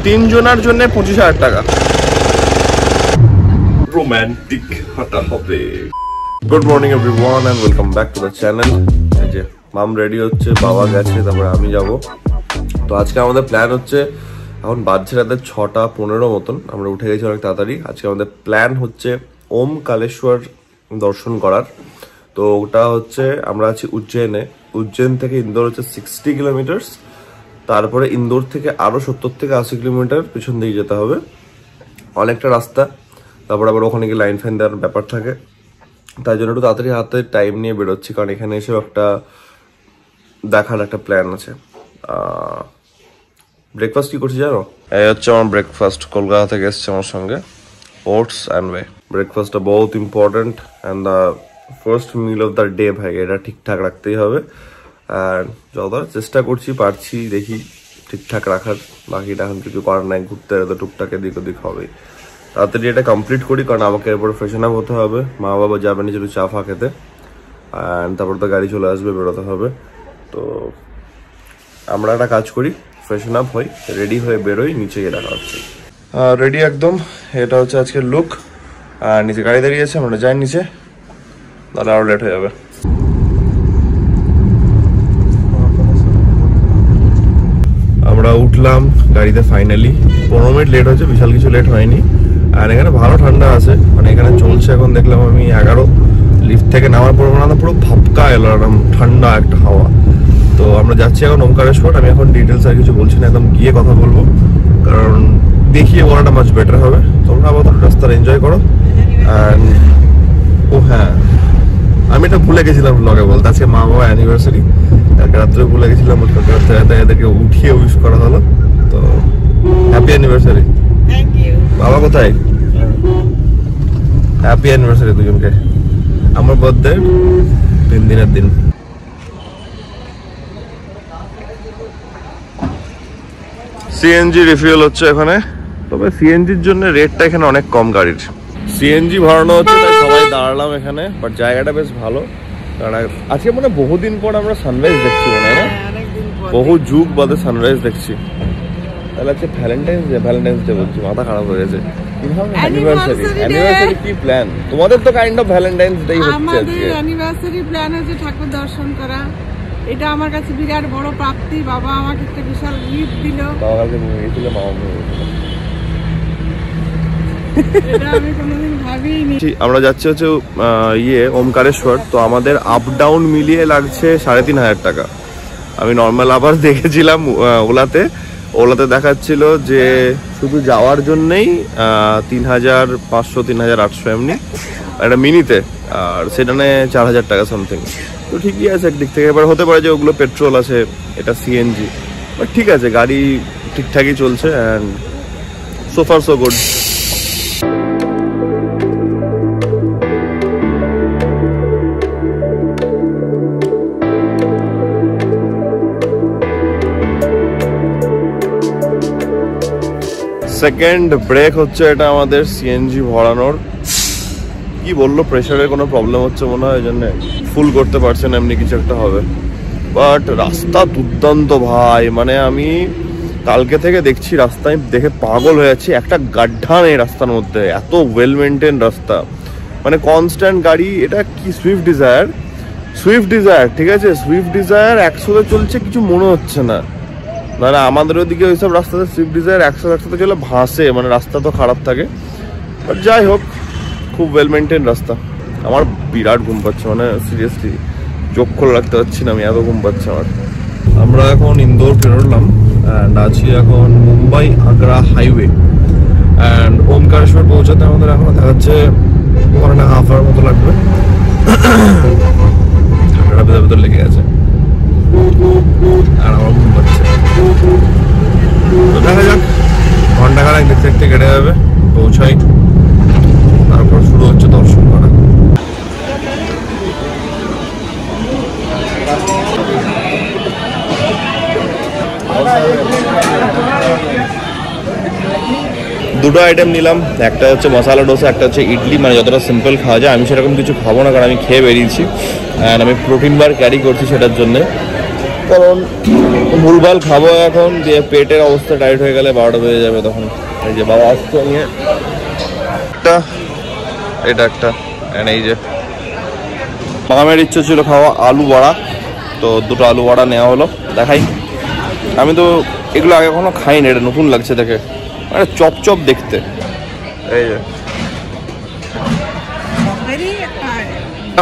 3 জনের জন্য 25,000 টাকা। রোমান্টিক হতে হবে। Good morning everyone and welcome back to the channel. এই যে মাম রেডি হচ্ছে, বাবা গেছে, তারপরে আমি যাব। তো আজকে আমাদের প্ল্যান হচ্ছে, এখন বাজছে রাতে 6:15 মতন, আমরা উঠে গেছি অনেক তাড়াতাড়ি। আজকে আমাদের প্ল্যান হচ্ছে ওমকারেশ্বর দর্শন করার। তো ওটা হচ্ছে, আমরা আছি উজ্জয়নে, উজ্জয়ন থেকে ইন্দোর হচ্ছে 60 কিলোমিটার, তারপরে ইন্দোর থেকে আরো 70 থেকে 80 কিলোমিটার পিছন দিকে যেতে হবে, অনেকটা রাস্তা। তারপর আবার ওখানে গিয়ে লাইন ফাইন দেওয়ার ব্যাপার থাকে, তাই জন্য একটু তাড়াতাড়ি হাতে টাইম নিয়ে বেরোচ্ছি, কারণ এখানে এসে একটা দেখার একটা প্ল্যান আছে। ব্রেকফাস্ট কি করছি জানো? এই হচ্ছে আমার ব্রেকফাস্ট, কলকাতা থেকে এসছে আমার সঙ্গে, ওটস অ্যান্ড ওয়ে। ব্রেকফাস্টটা বহুত important and the first meal of the day ভাই, এটা ঠিকঠাক রাখতেই হবে। আর যতটা চেষ্টা করছি, পারছি, দেখি ঠিকঠাক রাখার। বাকিটা এখন কিছু করার নাই, ঘুরতে তো টুকটাক এদিক ওদিক হবে। তাড়াতাড়ি এটা কমপ্লিট করি, কারণ আমাকে এরপরে ফ্রেশন আপ হতে হবে। মা বাবা যাবেন একটু চা ফা খেতে, অ্যান্ড তারপর তো গাড়ি চলে আসবে, বেরোতে হবে। তো আমরা একটা কাজ করি, ফ্রেশন আপ হই, রেডি হয়ে বেরোই, নিচে গিয়ে দেখা হচ্ছে। রেডি একদম, এটা হচ্ছে আজকের লুক। আর নিচে গাড়ি দাঁড়িয়ে আছে, আমরা যাই নিচে, তাহলে আরো লেট হয়ে যাবে। আমরা উঠলাম গাড়িতে ফাইনালি, 15 মিনিট লেট হয়েছে, বিশাল কিছু লেট হয়নি। আর এখানে ভালো ঠান্ডা আছে, মানে এখানে চলছে এখন দেখলাম আমি 11। লিফট থেকে নামার পর না পুরো ভাপকা এলো, এরকম ঠান্ডা একটা হাওয়া। তো আমরা যাচ্ছি এখন ওমকারেশ্বর। আমি এখন ডিটেলস আর কিছু বলছি না, একদম গিয়ে কথা বলবো, কারণ দেখিয়ে বলাটা মাছ বেটার হবে। তোমরা আবার রাস্তাটা এনজয় করো। অ্যান্ড ও হ্যাঁ, আমি এটা ভুলে গেছিলাম ব্লগে বলতে, আজকে মা বাবা অ্যানিভার্সারি, রাত্রে ভুলে গেছিলাম, এদেরকে উঠিয়ে উইশ করা হলো। তো হ্যাপি অ্যানিভার্সারি। বাবা কোথায়? হ্যাপি অ্যানিভার্সারি দুজনকে। আমার বার্থডে 3 দিনের দিন। সিএনজি রিফিউল হচ্ছে এখানে, তবে সিএনজির জন্য রেটটা এখানে অনেক কম গাড়ির। সিএনজি ভরানো হচ্ছে, তাই সবাই দাঁড়ালাম এখানে, বাট জায়গাটা বেশ ভালো। কারণ আজকে মনে বহুদিন পর আমরা সানরাইজ দেখছি, মনে হয় না? বহু যুগ বাদে সানরাইজ দেখছি। তাহলে আজকে ভ্যালেন্টাইন্স ডে বলছি, মাথা খারাপ হয়ে গেছে। অ্যানিভার্সারি কি প্ল্যান তোমাদের? তো কাইন্ড অফ ভ্যালেন্টাইন্স ডে হচ্ছে আজকে। অ্যানিভার্সারি প্ল্যান হচ্ছে ঠাকুর দর্শন করা, এটা আমার কাছে বিরাট বড় প্রাপ্তি। বাবা আমাকে একটা বিশাল গিফট দিল। বাবা কালকে ঘুমিয়ে গেছিল, মামা ঘুমিয়ে গেছিল। আমরা যাচ্ছি হচ্ছে ওমকারেশ্বর। তো আমাদের আপ ডাউন মিলিয়ে লাগছে 3,500 টাকা। আমি নর্মাল আবার দেখেছিলাম ওলাতে দেখাচ্ছিল যে শুধু যাওয়ার জন্যই 3,500 3,800 এমনি, একটা মিনিতে, আর সেখানে 4,000 টাকা সামথিং। তো ঠিকই আছে একদিক থেকে। এবার হতে পারে যে ওগুলো পেট্রোল আছে, এটা সিএনজি, বাট ঠিক আছে, গাড়ি ঠিকঠাকই চলছে and so far so good. Second break হচ্ছে এটা আমাদের সিএনজি ভরানোর। কি বললো, প্রেশারের কোনো প্রবলেম হচ্ছে মনে হয়, এই জন্য ফুল করতে পারছেন, এমনি কিছু একটা হবে। বাট রাস্তা দুর্দান্ত ভাই, মানে আমি কালকে থেকে দেখছি রাস্তায়, দেখে পাগল হয়ে যাচ্ছি। একটা গাড্ডা নেই রাস্তার মধ্যে, এত ওয়েল মেনটেন রাস্তা, মানে কনস্ট্যান্ট গাড়ি। এটা কি সুইফট ডিজায়ার, ঠিক আছে, সুইফট ডিজায়ার 100-তে চলছে, কিছু মনে হচ্ছে না। না আমাদের ওদিকে ওইসব রাস্তাতে সুইফট ডিজায়ার 100-100-তে চলে ভাসে, মানে রাস্তা তো খারাপ থাকে। বাট যাই হোক, খুব ওয়েল মেনটেন রাস্তা। আমার বিরাট ঘুম পাচ্ছে, মানে সিরিয়াসলি চোখ খোলা রাখতে পারছি না, আমি এত ঘুম পাচ্ছে আমার। আমরা এখন ইন্দোর বেরোলাম অ্যান্ড আছি এখন মুম্বাই আগ্রা হাইওয়ে। অ্যান্ড ওমকারেশ্বর পৌঁছাতে আমাদের এখন দেখাচ্ছে 1.5 আওয়ার মতো লাগবে। ঠান্ডাটা ভেতর লেগে গেছে আর আমার ঘুম পাচ্ছে। তো দেখা যাক, ঘন্টাখানেক দেখতে দেখতে কেটে যাবে, পৌঁছাই, তারপর শুরু হচ্ছে দর্শন করা। দুটো আইটেম নিলাম, একটা হচ্ছে মশলা ডোসা, একটা হচ্ছে ইডলি, মানে যতটা সিম্পল খাওয়া যায়। আমি সেরকম কিছু খাবো না, কারণ আমি খেয়ে বেরিয়েছি অ্যান্ড আমি প্রোটিন বার ক্যারি করছি সেটার জন্যে। কারণ ভুলভাল খাবো এখন, দিয়ে পেটের অবস্থা টাইট হয়ে গেলে 12টা বেজে যাবে তখন। এই যে বাবা আসছে নিয়ে একটা, এটা একটা, এই যে মামের ইচ্ছে ছিল খাওয়া আলু বড়া, তো 2টো আলু বড়া নেওয়া হলো। দেখাই, আমি তো এগুলো আগে কখনো খাইনি, এটা নতুন লাগছে দেখে, মানে চপ চপ দেখতে। এই যে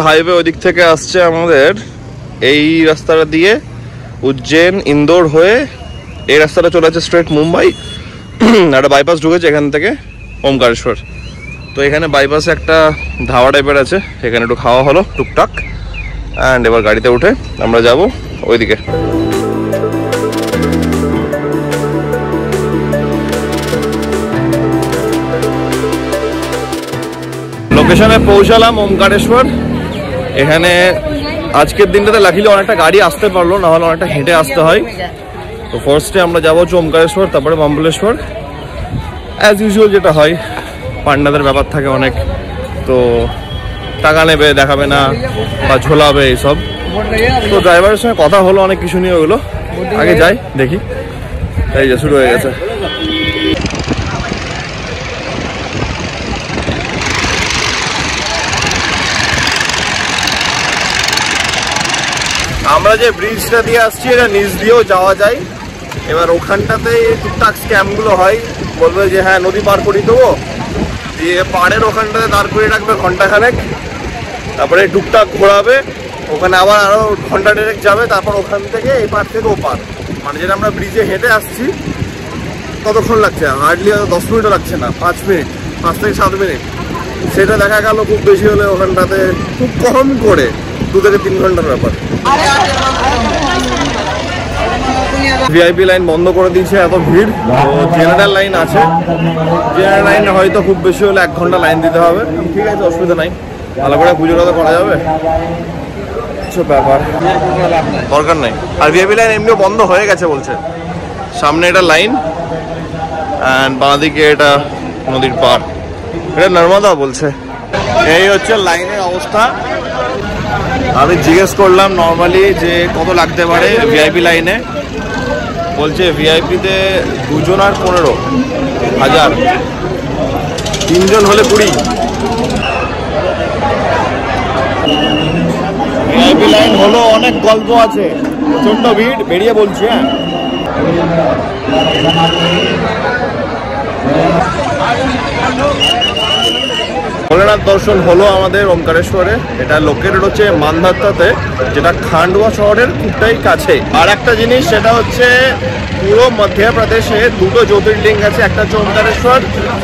হাইওয়ে ওদিক থেকে আসছে আমাদের, এই রাস্তাটা দিয়ে উজ্জৈন ইন্দোর হয়ে এই রাস্তাটা চলে যাচ্ছে স্ট্রেট মুম্বাই। একটা বাইপাস ঢুকেছে এখান থেকে ওমকারেশ্বর। তো এখানে বাইপাসে একটা ধাবা টাইপের আছে, এখানে একটু খাওয়া হলো টুকটাক, অ্যান্ড এবার গাড়িতে উঠে আমরা যাব ওইদিকে। লোকেশনে পৌঁছালাম ওমকারেশ্বর। এখানে আজকের দিনটাতে লাকিলি অনেকটা গাড়ি আসতে পারলো, না হলে অনেকটা হেঁটে আসতে হয়। তো ফার্স্টে আমরা যাবো হচ্ছে ওমকারেশ্বর, তারপরে বাম্বলেশ্বর। অ্যাজ ইউজুয়াল যেটা হয়, পান্ডাদের ব্যাপার থাকে অনেক, তো টাকা নেবে, দেখাবে না বা ঝোলাবে এইসব। তো ড্রাইভারের সঙ্গে কথা হলো অনেক কিছু নিয়ে, ওগুলো আগে যাই দেখি। এই যে শুরু হয়ে গেছে। আমরা যে ব্রিজটা দিয়ে আসছি এটা নিচ দিয়েও যাওয়া যায়। এবার ওখানটাতে টুকটাক স্ক্যামগুলো হয়, বলবে যে হ্যাঁ নদী পার করিয়ে দেবো, দিয়ে পাড়ের ওখানটাতে দাঁড় করিয়ে রাখবে ঘন্টাখানেক, তারপরে টুকটাক ঘোরাবে, ওখানে আবার আরও ঘন্টা ডেরেক যাবে, তারপর ওখান থেকে এই পার থেকে ও পার। মানে যেটা আমরা ব্রিজে হেঁটে আসছি কতক্ষণ লাগছে, হার্ডলি 10 মিনিটও লাগছে না, 5 মিনিট, 5 থেকে 7 মিনিট। সেটা দেখা গেল খুব বেশি হলে ওখানটাতে খুব কম করে 2 থেকে 3 ঘন্টার ব্যাপার। ভিআইপি লাইন বন্ধ করে দিয়েছে, এত ভিড়। তো জেনারেল লাইন আছে, জেনারেল লাইনে হয়তো খুব বেশি হলে 1 ঘন্টা লাইন দিতে হবে। ঠিক আছে, অসুবিধা নাই, ভালো করে পুজোটা তো করা যাবে, কিছু ব্যাপার দরকার নাই। আর ভিআইপি লাইন এমনিও বন্ধ হয়ে গেছে বলছে। সামনে এটা লাইন, অ্যান্ড বাঁদিকে এটা নদীর পার, এটা নর্মদা বলছে। এই হচ্ছে লাইনের অবস্থা। আমি জিজ্ঞেস করলাম নর্মালি যে কত লাগতে পারে ভিআইপি লাইনে, বলছে ভিআইপিতে 2 জন আর 15,000, 3 জন হলে 20। ভিআইপি লাইন হলো, অনেক গল্প আছে, প্রচন্ড ভিড়, বেরিয়ে বলছি। হ্যাঁ, ভোলেনাথ দর্শন হলো আমাদের ওমকারেশ্বরে। এটা লোকেটেড হচ্ছে মানধাত্তাতে, যেটা খান্ডওয়া শহরের খুবটাই কাছে। আর একটা জিনিস, সেটা হচ্ছে পুরো মধ্যপ্রদেশে 2টো জ্যোতির্লিঙ্গ আছে, একটা হচ্ছে ওমকারেশ্বর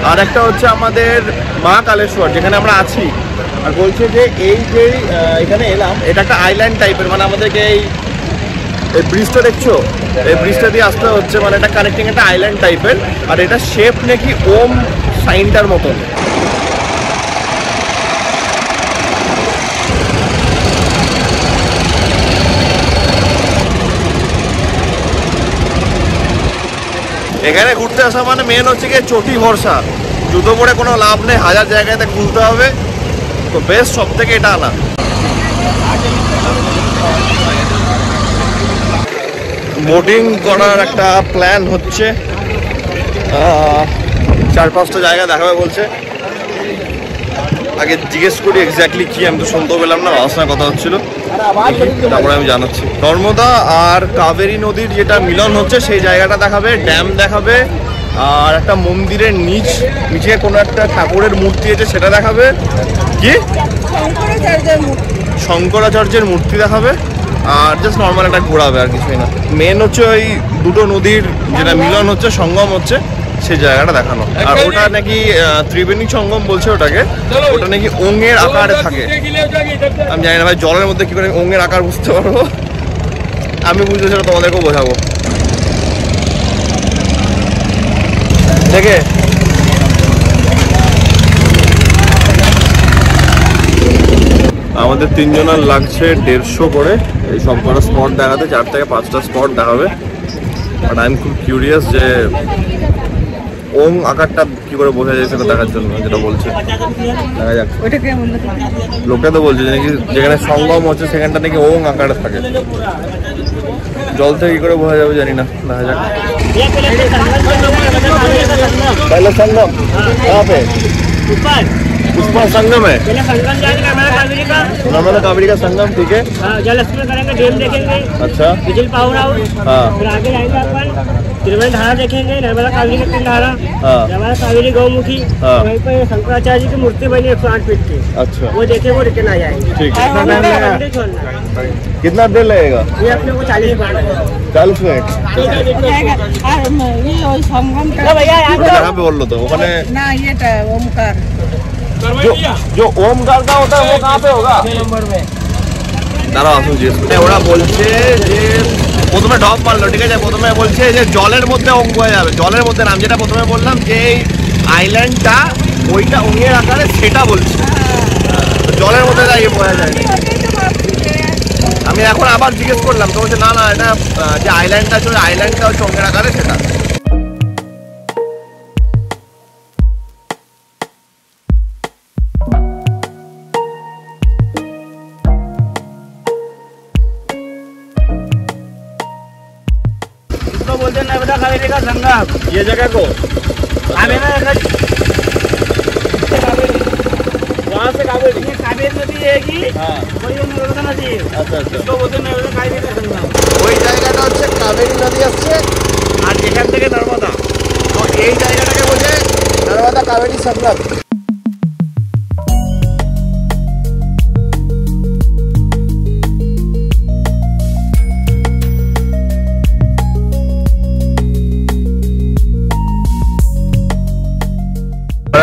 আর একটা হচ্ছে আমাদের মহাকালেশ্বর, যেখানে আমরা আছি। আর বলছে যে এই যে এখানে এলাম, এটা একটা আইল্যান্ড টাইপের, মানে আমাদেরকে এই ব্রিজটা দেখছো, এই ব্রিজটা দিয়ে আসতে হচ্ছে, মানে এটা কানেক্টিং একটা আইল্যান্ড টাইপের। আর এটা শেপ নাকি ওম সাইনটার মতন। এখানে ঘুরতে আসা মানে মেন হচ্ছে কি চটি ভরসা, জুতো পরে কোনো লাভ নেই, 1000 জায়গাতে খুলতে হবে। তো বেস্ট সব থেকে এটা আনা। বোটিং করার একটা প্ল্যান হচ্ছে, 4-5টা জায়গা দেখাবে বলছে। আগে জিজ্ঞেস করি এক্স্যাক্টলি কি, আমি তো শুনতেও পেলাম না, বাবার কথা হচ্ছিল, তারপরে আমি জানাচ্ছি। নর্মদা আর কাবেরী নদীর যেটা মিলন হচ্ছে সেই জায়গাটা দেখাবে, ড্যাম দেখাবে, আর একটা মন্দিরের নিচে কোনো একটা ঠাকুরের মূর্তি আছে সেটা দেখাবে, কি শঙ্করাচার্যের মূর্তি দেখাবে, আর জাস্ট নর্মাল একটা ঘোরাবে, আর কিছুই না। মেন হচ্ছে ওই 2টো নদীর যেটা মিলন হচ্ছে, সঙ্গম হচ্ছে, সেই জায়গাটা দেখানো। আর ওটা নাকি ত্রিবেণী সঙ্গম বলছে ওটাকে, ওটা নাকি ওঙের আকারে থাকে। আমি জানি না ভাই, জলের মধ্যে কি করে ওঙের আকার বুঝতে পারবো, আমি বুঝতে সেটা তোমাদেরকেও বোঝাবো। দেখে আমাদের 3 জনের লাগছে 150 করে এই সব কটা স্পট দেখাতে, 4 থেকে 5টা স্পট দেখাবে। বাট আই এম খুব কিউরিয়াস যে ওং আকারটা কি করে বোঝা যায় সেটা দেখার জন্য, যেটা বলছে দেখা যাক। লোকটা তো বলছে যে নাকি যেখানে সঙ্গম হচ্ছে সেখানটা নাকি ওং আকারে থাকে। জল থেকে কি করে বোঝা যাবে জানি না, দেখা যাক। पहले संगम कहाँ पे? ऊपर संगम है। पहले संगम जाएंगे नर्मदा कावेरी का संगम, ठीक है। जल स्नान करेंगे, डैम देखेंगे, अच्छा, बिजली पावर हाउस। हाँ फिर आगे जाएंगे अपन त्रिवेणी धारा देखेंगे, नर्मदा कावेरी का तीन धारा, हाँ नर्मदा कावेरी गौमुखी। हाँ। वहीं पे शंकराचार्य जी की मूर्ति बनी 108 फीट की, अच्छा वो देखे वो रिटर्न आ जाएंगे। ठीक है। मंदिर छोड़ना है। कितना देर लगेगा? ये अपने को 40 मिनट 40 मिनट। আর ওই সংগম भैया कहाँ पे बोल लो तो ওখানে না ইয়েটা ওমকার जो ओमकार का होता है वो कहाँ पे होगा? দাঁড়াও আসুন জিজ্ঞেস করি। ওরা বলছে যে প্রথমে ডপ মারলো, ঠিক আছে, প্রথমে বলছে যে জলের মধ্যে অঙ্ক হয়ে যাবে, জলের মধ্যে নাম, যেটা প্রথমে বললাম যে এই আইল্যান্ডটা ওইটা অঙ্গের আকারে, সেটা বলছে তো জলের মধ্যে দাঁড়িয়ে বোঝা যায়। আমি এখন আবার জিজ্ঞেস করলাম তো বলছে না না, এটা যে আইল্যান্ডটা আছে ওই আইল্যান্ডটা হচ্ছে অঙ্গের আকারে, সেটা। इसको बोलते हैं नर्मदा कावेरी का संगम। ये जगह को आगे ना वहाँ से कावेरी। ये कावेरी नदी रहेगी, हाँ वही है नर्मदा नदी। আচ্ছা আচ্ছা। इसको बोलते हैं नर्मदा कावेरी का संगम। ওই জায়গাটা হচ্ছে কাবেরী নদী আসছে, আর এখান থেকে নর্মদা, তো এই জায়গাটাকে বলছে নর্মদা কাবেরী সঙ্গম।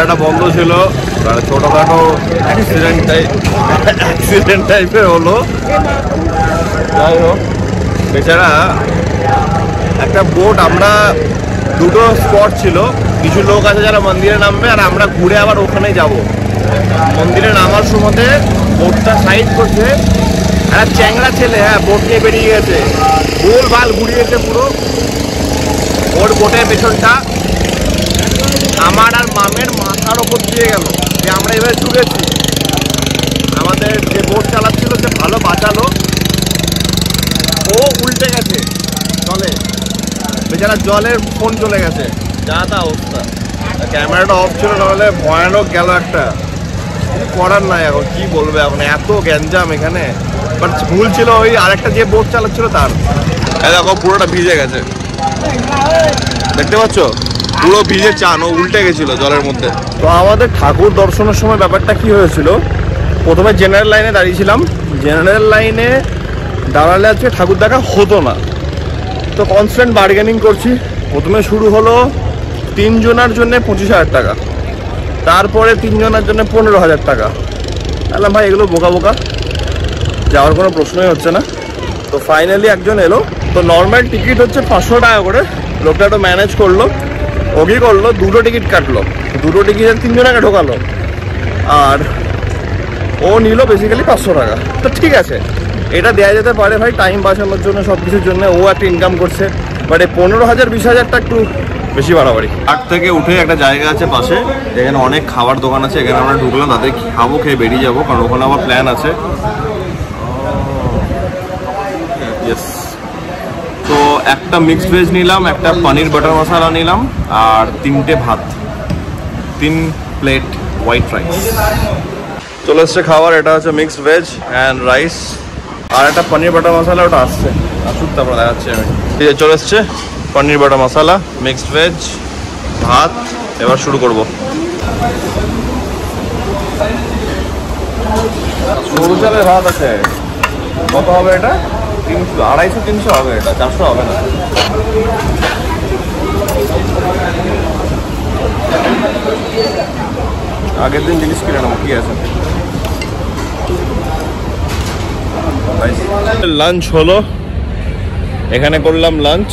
একটা বন্ধ ছিল, ছোটখাটো অ্যাক্সিডেন্ট টাইপের হলো। যাই হোক, বেচারা একটা বোট, আমরা দুটো স্পট ছিল, কিছু লোক আছে যারা মন্দিরে নামবে আর আমরা ঘুরে আবার ওখানে যাব। মন্দিরে নামার সময়তে বোটটা সাইড করছে, একটা চ্যাংড়া ছেলে, হ্যাঁ, বোট নিয়ে বেরিয়ে গেছে, গোল ভাল ঘুরিয়েছে পুরো। ওর বোটের পেছনটা আমার আর মামের মাথার ওপর দিয়ে গেল, যে আমরা এবার ঢুকেছি। আমাদের যে বোট চালাচ্ছিল সে ভালো বাঁচালো, ও উল্টে গেছে জলে, বেচারা জলের ফোন চলে গেছে, যা তা অবস্থা। ক্যামেরাটা অফ ছিল, নাহলে ভয়ানক গেল একটা। কিছু করার নাই, এখন কি বলবে, এখন এত গ্যাঞ্জাম এখানে। বাট ভুল ছিল ওই আরেকটা যে বোট চালাচ্ছিল তার। দেখো পুরোটা ভিজে গেছে, দেখতে পাচ্ছ, পুরো ভিজে চান, ও উল্টে গেছিল জলের মধ্যে। তো আমাদের ঠাকুর দর্শনের সময় ব্যাপারটা কি হয়েছিল, প্রথমে জেনারেল লাইনে দাঁড়িয়েছিলাম, জেনারেল লাইনে দাঁড়ালে আজকে ঠাকুর দেখা হতো না, তো কনস্ট্যান্ট বার্গেনিং করছি। প্রথমে শুরু হলো 3 জনের জন্য 25,000 টাকা, তারপরে 3 জনের জন্য 15,000 টাকা। বললাম ভাই এগুলো বোকা বোকা, যাওয়ার কোনো প্রশ্নই হচ্ছে না। তো ফাইনালি একজন এলো, তো নর্মাল টিকিট হচ্ছে 500 টাকা করে। লোকটা একটু ম্যানেজ করলো, ও কি করলো, দুটো টিকিট কাটলো, দুটো টিকিটের 3 জনকে ঢোকালো, আর ও নিল বেসিক্যালি 500 টাকা। তো ঠিক আছে, এটা দেওয়া যেতে পারে ভাই, টাইম বাঁচানোর জন্য, সব কিছুর জন্য ও একটা ইনকাম করছে। বাট এই 15,000 20,000টা একটু বেশি বাড়াবাড়ি। হাট থেকে উঠে একটা জায়গা আছে পাশে, এখানে অনেক খাবার দোকান আছে, এখানে আমরা ঢুকলাম, তাদের খাবো, খেয়ে বেরিয়ে যাবো, কারণ ওখানে আমার প্ল্যান আছে। ইয়েস, তো একটা মিক্সড ভেজ নিলাম, একটা পনির বাটার মশলা নিলাম, আর 3টে ভাত, 3 প্লেট হোয়াইট রাইস। চলে এসছে খাবার, এটা হচ্ছে মিক্সড ভেজ অ্যান্ড রাইস, আর একটা পনির বাটার মশলা, ওটা আসছে, আসুক তারপর দেখাচ্ছি আমি। ঠিক আছে, চলে এসছে পনির বাটার মশলা, মিক্সড ভেজ, ভাত। এবার শুরু করবো। সরু চালের ভাত আছে, কত হবে এটা? 300, 250-300 হবে, এটা 400 হবে না। আগের দিন জিনিস কিনে নেবো, কি আছে। লাঞ্চ হলো, এখানে করলাম লাঞ্চ,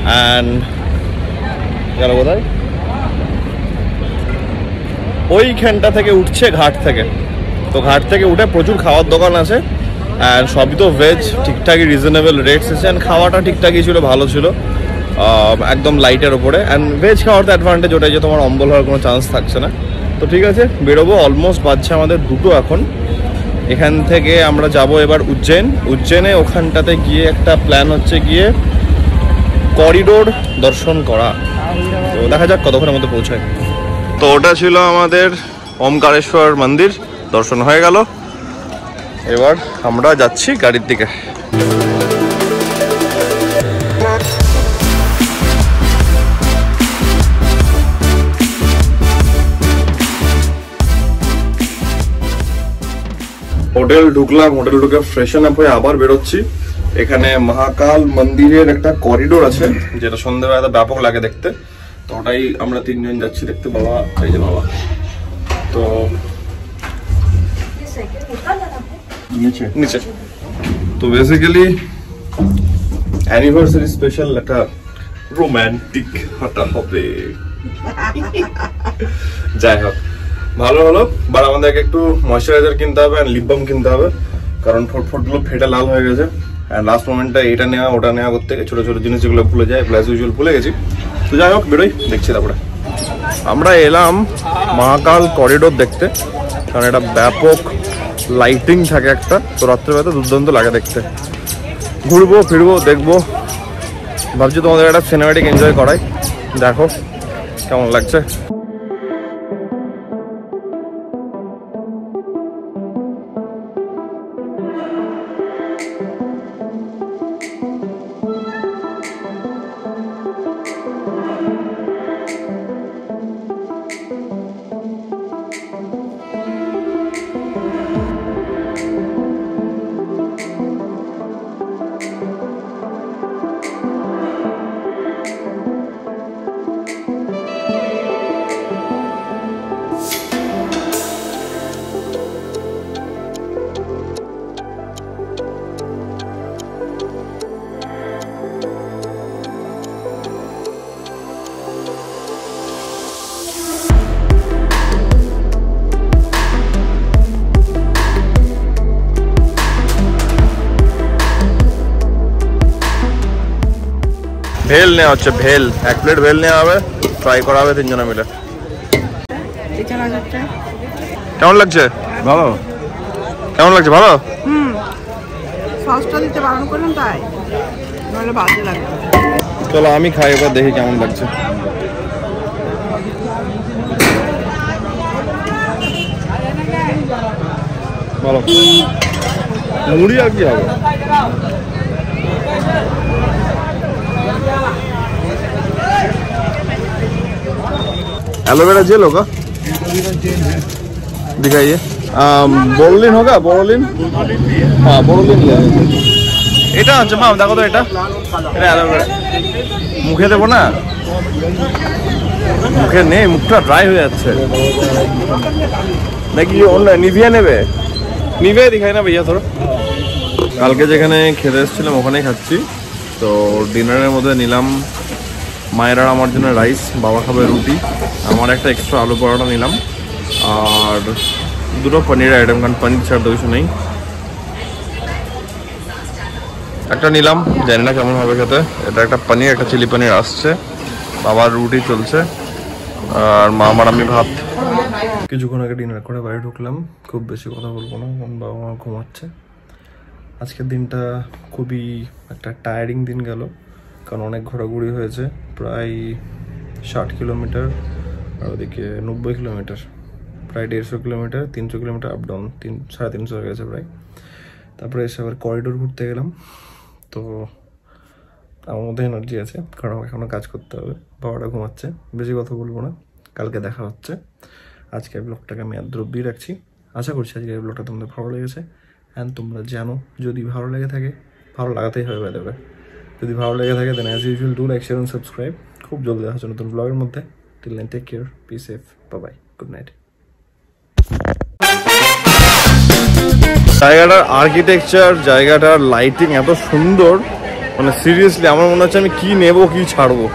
অ্যান্ড গেল কোথায়, ওইখানটা থেকে উঠছে ঘাট থেকে। তো ঘাট থেকে উঠে প্রচুর খাওয়ার দোকান আছে, অ্যান্ড সবই তো ভেজ, ঠিকঠাকই রিজনেবল রেটস আছে, অ্যান্ড খাওয়াটা ঠিকঠাকই ছিল, ভালো ছিল, একদম লাইটের ওপরে। অ্যান্ড ভেজ খাওয়ার তো অ্যাডভান্টেজ ওটাই যে তোমার অম্বল হওয়ার কোনো চান্স থাকছে না। তো ঠিক আছে, বেরোবো, অলমোস্ট বাজছে আমাদের 2টো এখন। এখান থেকে আমরা যাব এবার উজ্জয়নে। ওখানটাতে গিয়ে একটা প্ল্যান হচ্ছে গিয়ে করিডোর দর্শন করা। তো দেখা যাক কতক্ষণের মধ্যে পৌঁছায়। তো ওটা ছিল আমাদের ওমকারেশ্বর মন্দির, দর্শন হয়ে গেল। এবার আমরা যাচ্ছি গাড়ির দিকে। হোটেল ঢুকলাম, হোটেল ঢুকে ফ্রেশন আপ হয়ে আবার বেরোচ্ছি। এখানে মহাকাল মন্দিরের একটা করিডোর আছে যেটা সন্ধ্যাবেলা ব্যাপক লাগে দেখতে। তো ওটাই আমরা 3 জন যাচ্ছি দেখতে। বাবা, এই যে বাবা। তো নিচে তো বেসিক্যালি অ্যানিভার্সারি স্পেশাল একটা রোমান্টিক হাঁটা হবে। যাই হোক, ভালো হলো। বাট আমাদেরকে একটু ময়শ্চারাইজার কিনতে হবে, লিপ বাম কিনতে হবে, কারণ ঠোঁটগুলো ফেটে লাল হয়ে গেছে। আর লাস্ট মোমেন্টে এটা নেওয়া ওটা নেওয়া করতে ছোট ছোট জিনিস যেগুলো ভুলে যায়, প্লাস ইউজুয়াল ভুলে গেছি। তো যাই হোক, বেরোই, দেখছি। তারপরে আমরা এলাম মহাকাল করিডোর দেখতে, কারণ এটা ব্যাপক লাইটিং থাকে একটা। তো রাত্রেবেলা দুর্দান্ত লাগে দেখতে। ঘুরবো ফিরবো দেখবো, ভাবছি তোমাদের একটা সিনেমাটিক এনজয় করাই। দেখো কেমন লাগছে। ভেল নেওয়া হচ্ছে, ভেল। 1 প্লেট ভেল নেওয়া হবে, ট্রাই করা হবে 3 জনে মিলে। কেমন লাগছে? ভালো। কেমন লাগছে? ভালো। সসটা দিতে বারণ করলাম, তাই নইলে বাজে লাগে। চলো আমি খাই, এবার দেখি কেমন লাগছে। ভালো। মুড়ি আর কি হবে? एलोवेरा जेल होगा, दिखाइए। बोरोलिन होगा? बोरोलिन, हाँ बोरोलिन ले। এটা হচ্ছে মা, দেখো তো এটা অ্যালোভেরা। মুখে দেবো না, মুখে নেই, মুখটা ড্রাই হয়ে যাচ্ছে নাকি। অন্য নিভিয়া নেবে? নিভিয়া দিখাই না ভাইয়া তোর। কালকে যেখানে খেতে এসেছিলাম ওখানেই খাচ্ছি। তো ডিনারের মধ্যে নিলাম মায়ের আর আমার জন্য রাইস, বাবা খাবে রুটি, আমার একটা এক্সট্রা আলু পরোটা নিলাম, আর 2টো পনির আইটেম, কারণ পনির ছাড়া তো কিছু নেই। একটা নিলাম, জানি না কেমন হবে খেতে। এটা একটা পনির, একটা চিলি পনির আসছে। বাবার রুটি চলছে, আর মা আমার আমি ভাত। কিছুক্ষণ আগে ডিনার করে বাইরে ঢুকলাম। খুব বেশি কথা বলবো না, কারণ বাবা মা ঘুমাচ্ছে। আজকের দিনটা খুবই একটা টায়ারিং দিন গেল, কারণ অনেক ঘোরাঘুরি হয়েছে। প্রায় 60 কিলোমিটার, আর ওদিকে 90 কিলোমিটার, প্রায় 150 কিলোমিটার, 300 কিলোমিটার আপ ডাউন, 350 হয়ে গেছে প্রায়। তারপরে এসে আবার করিডোর ঘুরতে গেলাম। তো আমার মধ্যে এনার্জি আছে, কারণ এখনও কাজ করতে হবে। বাবাটা ঘুমাচ্ছে, বেশি কথা বলবো না, কালকে দেখা হচ্ছে। আজকের ব্লগটাকে আমি আদ্র অব্দি রাখছি। আশা করছি আজকের ব্লগটা তোমাদের ভালো লেগেছে। অ্যান্ড তোমরা জানো, যদি ভালো লেগে থাকে, ভালো লাগাতেই হবে বাই দ্য ওয়ে। যদি ভালো লেগে থাকে then as usual do like, share and subscribe. খুব জলদি দেখা হচ্ছে নতুন ব্লগের মধ্যে। Till then take care, be safe, bye bye, good night. জায়গাটার আর্কিটেকচার, জায়গাটার লাইটিং এত সুন্দর, মানে সিরিয়াসলি আমার মনে হচ্ছে আমি কি নেবো কি ছাড়বো।